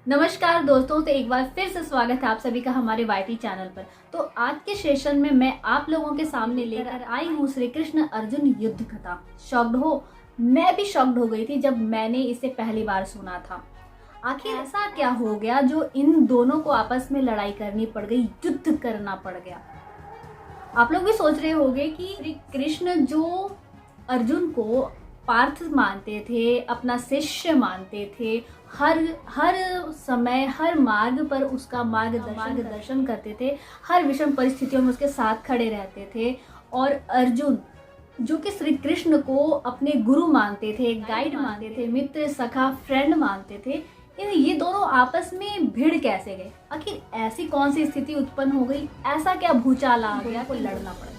नमस्कार दोस्तों, तो एक बार फिर से स्वागत है आप सभी का हमारे वाईटी चैनल पर। तो आज के सेशन में मैं आप लोगों के सामने लेकर आई हूँ श्री कृष्ण अर्जुन युद्ध कथा। शॉक्ड हो? मैं भी शॉक्ड हो गई थी जब मैंने इसे पहली बार सुना था। आखिर ऐसा क्या हो गया जो इन दोनों को आपस में लड़ाई करनी पड़ गई, युद्ध करना पड़ गया। आप लोग भी सोच रहे होंगे कि श्री कृष्ण जो अर्जुन को पार्थ मानते थे, अपना शिष्य मानते थे, हर समय हर मार्ग पर उसका मार्गदर्शन करते थे, हर विषम परिस्थितियों में उसके साथ खड़े रहते थे, और अर्जुन जो कि श्री कृष्ण को अपने गुरु मानते थे, गाइड मानते थे, मित्र, सखा, फ्रेंड मानते थे, ये दोनों आपस में भिड़ कैसे गए? आखिर ऐसी कौन सी स्थिति उत्पन्न हो गई? ऐसा क्या भूचाल आ गया, कोई लड़ना पड़ गया?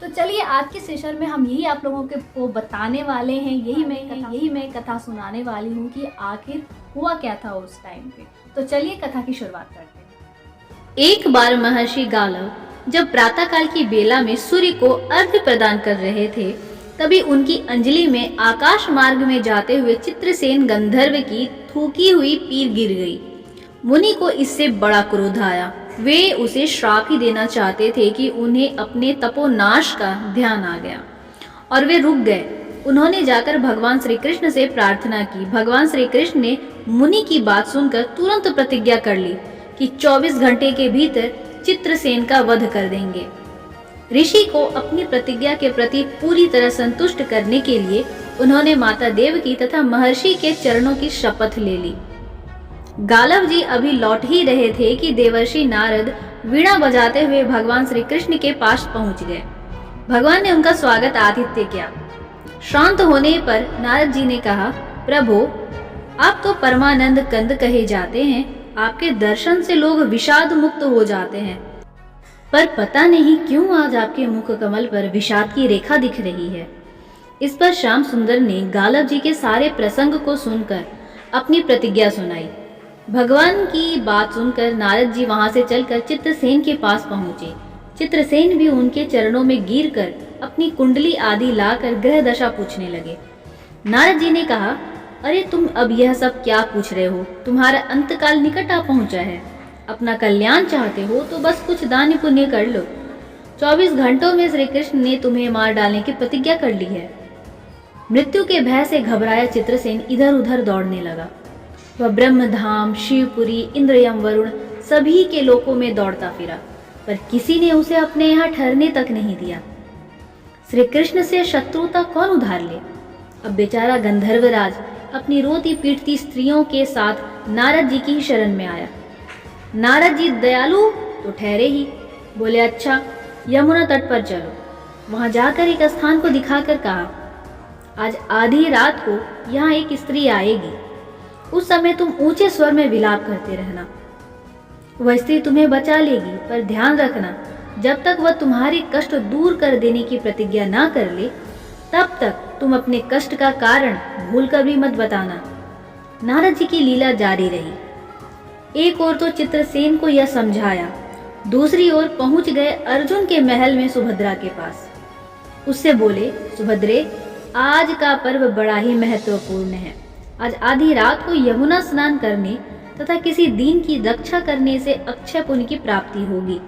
तो चलिए आज के सेशन में हम यही आप लोगों को बताने वाले हैं, यही मैं कथा सुनाने वाली हूँ कि आखिर हुआ क्या था उस टाइम पे। तो चलिए कथा की शुरुआत करते हैं। एक बार महर्षि गालव जब प्रातःकाल की बेला में सूर्य को अर्घ्य प्रदान कर रहे थे, तभी उनकी अंजलि में आकाश मार्ग में जाते हुए चित्रसेन गंधर्व की थूकी हुई पीर गिर गई। मुनि को इससे बड़ा क्रोध आया। वे उसे श्राप ही देना चाहते थे कि उन्हें अपने तपोनाश का ध्यान आ गया और वे रुक गए। उन्होंने जाकर भगवान श्री कृष्ण से प्रार्थना की। भगवान श्री कृष्ण ने मुनि की बात सुनकर तुरंत प्रतिज्ञा कर ली कि 24 घंटे के भीतर चित्रसेन का वध कर देंगे। ऋषि को अपनी प्रतिज्ञा के प्रति पूरी तरह संतुष्ट करने के लिए उन्होंने माता देवकी तथा महर्षि के चरणों की शपथ ले ली। गालव जी अभी लौट ही रहे थे कि देवर्षि नारद वीणा बजाते हुए भगवान श्री कृष्ण के पास पहुंच गए। भगवान ने उनका स्वागत आतिथ्य किया। शांत होने पर नारद जी ने कहा, प्रभु, आप तो परमानंद कंद कहे जाते हैं। आपके दर्शन से लोग विषाद मुक्त हो जाते हैं, पर पता नहीं क्यों आज आपके मुख कमल पर विषाद की रेखा दिख रही है। इस पर श्याम सुंदर ने गालव जी के सारे प्रसंग को सुनकर अपनी प्रतिज्ञा सुनाई। भगवान की बात सुनकर नारद जी वहां से चलकर चित्रसेन के पास पहुंचे। चित्रसेन भी उनके चरणों में गिरकर अपनी कुंडली आदि लाकर ग्रह दशा पूछने लगे। नारद जी ने कहा, अरे तुम अब यह सब क्या पूछ रहे हो? तुम्हारा अंतकाल निकट आ पहुंचा है। अपना कल्याण चाहते हो तो बस कुछ दान पुण्य कर लो। 24 घंटों में श्री कृष्ण ने तुम्हें मार डालने की प्रतिज्ञा कर ली है। मृत्यु के भय से घबराया चित्रसेन इधर उधर दौड़ने लगा। वह ब्रह्मधाम, शिवपुरी, इंद्रयम, वरुण सभी के लोकों में दौड़ता फिरा, पर किसी ने उसे अपने यहाँ ठहरने तक नहीं दिया। श्री कृष्ण से शत्रुता कौन उधार ले? अब बेचारा गंधर्वराज अपनी रोती पीटती स्त्रियों के साथ नारद जी की ही शरण में आया। नारद जी दयालु तो ठहरे ही, बोले, अच्छा यमुना तट पर चलो। वहां जाकर एक स्थान को दिखाकर कहा, आज आधी रात को यहाँ एक स्त्री आएगी। उस समय तुम ऊंचे स्वर में विलाप करते रहना। वह स्त्री तुम्हें बचा लेगी, पर ध्यान रखना, जब तक वह तुम्हारे कष्ट दूर कर देने की प्रतिज्ञा ना कर ले, तब तक तुम अपने कष्ट का कारण भूलकर भी मत बताना। नारद जी की लीला जारी रही। एक ओर तो चित्रसेन को यह समझाया, दूसरी ओर पहुंच गए अर्जुन के महल में सुभद्रा के पास। उससे बोले, सुभद्रे, आज का पर्व बड़ा ही महत्वपूर्ण है। आज आधी रात को यमुना स्नान करने तथा किसी दीन की रक्षा करने से अक्षय पुण्य की प्राप्ति होगी।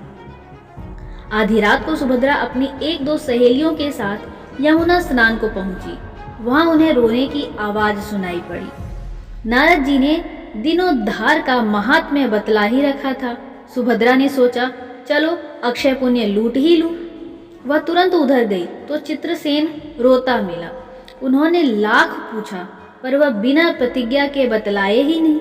आधी रात को सुभद्रा अपनी 1-2 सहेलियों के साथ यमुना स्नान को पहुंची। वहां उन्हें रोने की आवाज सुनाई पड़ी। नारद जी ने दिनोद्धार का महात्म्य बतला ही रखा था। सुभद्रा ने सोचा, चलो अक्षय पुण्य लूट ही लूं। वह तुरंत उधर गई तो चित्रसेन रोता मिला। उन्होंने लाख पूछा, पर वह बिना प्रतिज्ञा के बतलाए ही नहीं।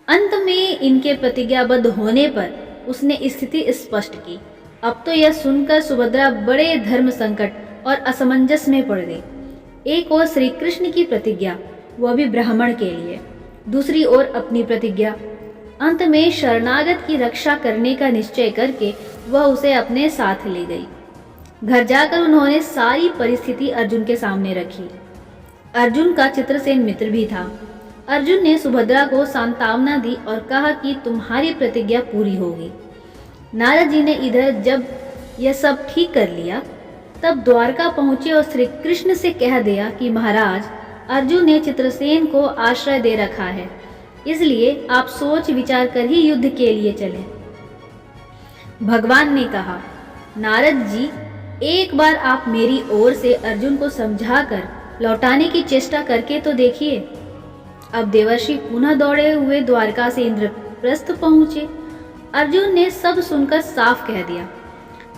अंत में इनके प्रतिज्ञाबद्ध होने पर उसने स्थिति स्पष्ट की। अब तो यह सुनकर सुभद्रा बड़े धर्म संकट और असमंजस में पड़ गई। एक ओर श्री कृष्ण की प्रतिज्ञा, वह भी ब्राह्मण के लिए, दूसरी ओर अपनी प्रतिज्ञा। अंत में शरणागत की रक्षा करने का निश्चय करके वह उसे अपने साथ ले गई। घर जाकर उन्होंने सारी परिस्थिति अर्जुन के सामने रखी। अर्जुन का चित्रसेन मित्र भी था। अर्जुन ने सुभद्रा को सांत्वना दी और कहा कि तुम्हारी प्रतिज्ञा पूरी होगी। नारद जी ने इधर जब यह सब ठीक कर लिया, तब द्वारका पहुंचे और श्री कृष्ण से कह दिया कि महाराज, अर्जुन ने चित्रसेन को आश्रय दे रखा है। इसलिए आप सोच विचार कर ही युद्ध के लिए चलें। भगवान ने कहा, नारद जी, एक बार आप मेरी ओर से अर्जुन को समझाकर लौटाने की चेष्टा करके तो देखिए। अब देवर्षि पुनः दौड़े हुए द्वारका से इंद्रप्रस्थ पहुंचे। अर्जुन ने सब सुनकर साफ कह दिया,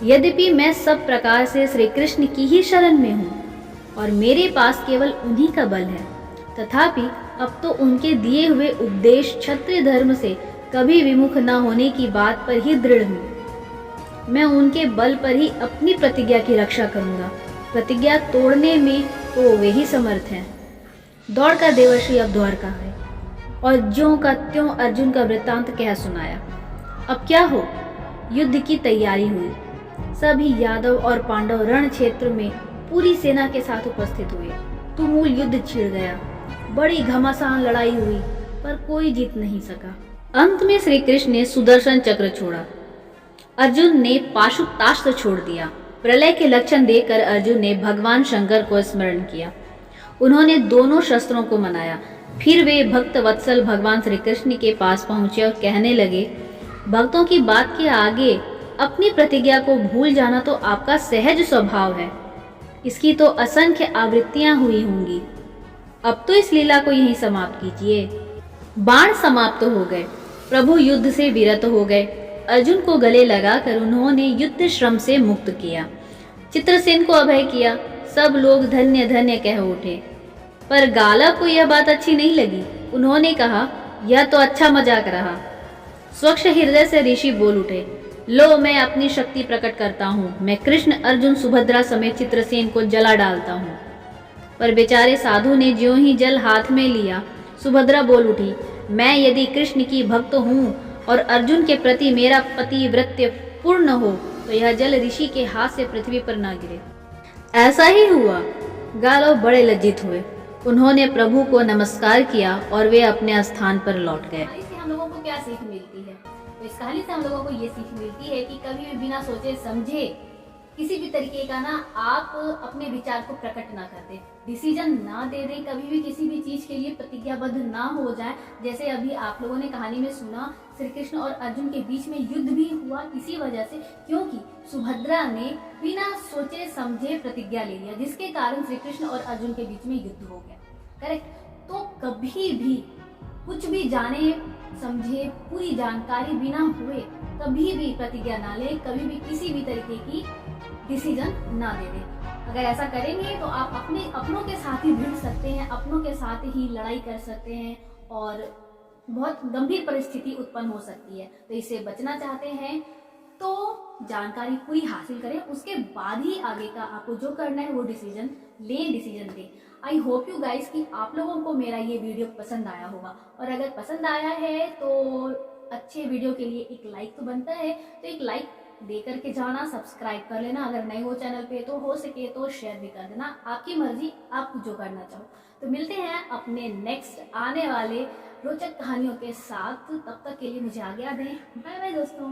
यद्यपि मैं सब प्रकार से श्री कृष्ण की ही शरण में हूँ और मेरे पास केवल उन्हीं का बल है, तथापि अब तो उनके दिए हुए उपदेश क्षत्रिय धर्म से कभी विमुख न होने की बात पर ही दृढ़ हूँ। मैं उनके बल पर ही अपनी प्रतिज्ञा की रक्षा करूंगा। प्रतिज्ञा तोड़ने में तो वे ही समर्थ हैं। दौड़कर देवर्षि अब द्वारका गए और ज्यों का त्यों अर्जुन का वृत्तांत कह सुनाया। अब क्या हो, युद्ध की तैयारी हुई। सभी यादव और पांडव रण क्षेत्र में पूरी सेना के साथ उपस्थित हुए। तुमुल युद्ध छिड़ गया। बड़ी घमासान लड़ाई हुई, पर कोई जीत नहीं सका। अंत में श्री कृष्ण ने सुदर्शन चक्र छोड़ा, अर्जुन ने पाशुपतास्त्र छोड़ दिया। प्रलय के लक्षण देखकर अर्जुन ने भगवान शंकर को स्मरण किया। उन्होंने दोनों शस्त्रों को मनाया। फिर वे भक्त वत्सल भगवान श्री कृष्ण के पास पहुंचे और कहने लगे, भक्तों की बात के आगे अपनी प्रतिज्ञा को भूल जाना तो आपका सहज स्वभाव है। इसकी तो असंख्य आवृत्तियां हुई होंगी। अब तो इस लीला को यहीं समाप्त कीजिए। बाण समाप्त हो गए। प्रभु युद्ध से विरत हो गए। अर्जुन को गले लगाकर उन्होंने युद्ध श्रम से मुक्त किया। चित्रसेन को अभय किया। सब लोग धन्य धन्य कह उठे, पर गाला को यह बात अच्छी नहीं लगी। उन्होंने कहा, यह तो अच्छा मजाक रहा। स्वच्छ हृदय से ऋषि बोल उठे, लो मैं अपनी शक्ति प्रकट करता हूँ। मैं कृष्ण, अर्जुन, सुभद्रा समेत चित्रसेन को जला डालता हूँ। पर बेचारे साधु ने ज्यों ही जल हाथ में लिया, सुभद्रा बोल उठी, मैं यदि कृष्ण की भक्त हूँ और अर्जुन के प्रति मेरा पतिव्रत्य पूर्ण हो तो यह जल ऋषि के हाथ से पृथ्वी पर न गिरे। ऐसा ही हुआ। गालव बड़े लज्जित हुए। उन्होंने प्रभु को नमस्कार किया और वे अपने स्थान पर लौट गए। इससे हम लोगों को क्या सीख मिलती है? तो इस कहानी से हम लोगों को ये सीख मिलती है कि कभी भी बिना सोचे समझे किसी भी तरीके का ना आप अपने विचार को प्रकट ना कर दे, डिसीजन ना दे दें, कभी भी किसी भी चीज के लिए प्रतिज्ञाबद्ध ना हो जाए। जैसे अभी आप लोगों ने कहानी में सुना, श्री कृष्ण और अर्जुन के बीच में युद्ध भी हुआ इसी वजह से, क्योंकि सुभद्रा ने बिना सोचे समझे प्रतिज्ञा ले लिया, जिसके कारण श्री कृष्ण और अर्जुन के बीच में युद्ध हो गया। करेक्ट? तो कभी भी कुछ भी जाने समझे पूरी जानकारी बिना हुए कभी भी प्रतिज्ञा ना ले, कभी भी किसी भी तरीके की डिसीजन ना दे दे। अगर ऐसा करेंगे तो आप अपनों के साथ ही भिड़ सकते हैं, अपनों के साथ ही लड़ाई कर सकते हैं और बहुत गंभीर परिस्थिति उत्पन्न हो सकती है। तो इससे बचना चाहते हैं तो जानकारी पूरी हासिल करें, उसके बाद ही आगे का आपको जो करना है वो डिसीजन लें, डिसीजन दें। आई होप यू गाइस कि आप लोगों को मेरा ये वीडियो पसंद आया होगा, और अगर पसंद आया है तो अच्छे वीडियो के लिए एक लाइक तो बनता है, तो एक लाइक दे करके जाना, सब्सक्राइब कर लेना अगर नए हो चैनल पे, तो हो सके तो शेयर भी कर देना। आपकी मर्जी, आप जो करना चाहो। तो मिलते हैं अपने नेक्स्ट आने वाले रोचक कहानियों के साथ। तब तक के लिए मुझे आज्ञा दें। बाय बाय दोस्तों।